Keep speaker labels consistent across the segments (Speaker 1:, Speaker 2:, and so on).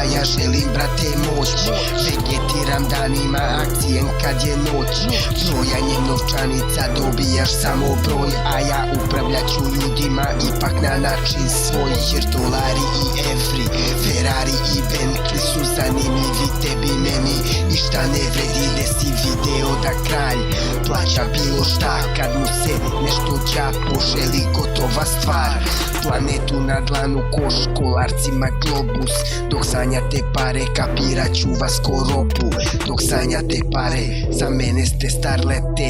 Speaker 1: ja želim brate moć. Vegetiram danima, akcijem kad je noć. Brojanjem novčanica dobijaš samo broj, a ja upravljaću ljudima ipak na način svoj. Jer dolari i evri, Ferrari i Bentley su zanimljivi tebi meni. Ništa ne vredi, gde si video da kralj plaća bilo šta kad mu se nešto đa poželi, gotova stvar. Planetu na dlanu ko školarcima globus. Dok sanjate pare, kapiraću vas ko robu. Dok sanjate pare, za mene ste starlete,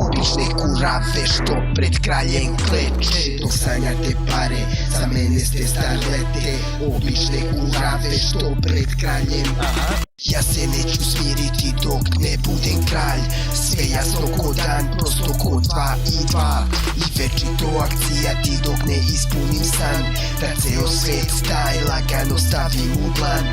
Speaker 1: obične kurave što pred kraljem kleče. Dok sanjate pare, za mene ste starlete, obične kurave što pred kraljem. Ja se neću smiriti dok ne budem kralj. Sve jasno ko dan, prosto ko 2 i 2. I večito akcija ti dok ne ispunim san. Da ceo svet taj lagano stavim u dlan.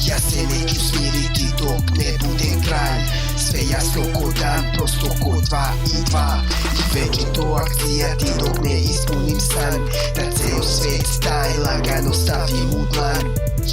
Speaker 1: Ja se neću smiriti dok ne budem kralj. Sve jasno ko dan, prosto ko 2 i 2. I večito akcija ti dok ne ispunim san. Da ceo svet taj lagano stavim u dlan.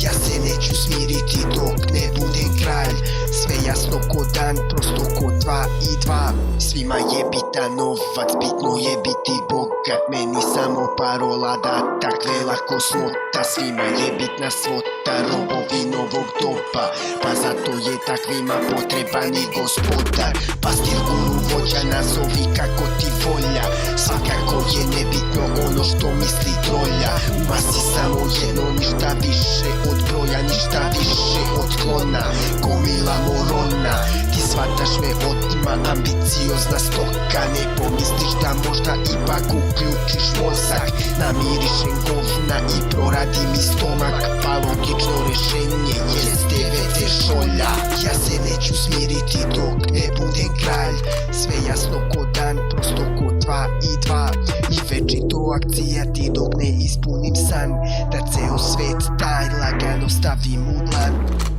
Speaker 1: Ja se neću smiriti dok ne budem kralj. Sve jasno ko dan, prosto ko 2 i 2. Svima je bitan novac, bitno je biti bogat. Meni samo parola da takve lako smota. Svima je bitna svota, robovi novog doba. Pa zato je takvima potreban i gospodar. Pastir guru vođa, nazovi kako ti volja. Svakako je nebitno ono što misli trolja. U masi samo jedno, ništa više od broja, ništa više od klona. Gomila morona, ti shvataš me odma, ambiciozna stoka. Ne pomisliš da možda ipak uključiš mozak. Namirišem govna i proradi mi stomak. Pa logično rešenje jeste WC šolja. Ja se neću smiriti dok ne budem kralj. Sve jasno ko dan, prosto ko 2 i 2. I večito akcija ti dok ne ispunim san. Da ceo svet taj lagano stavim u dlan.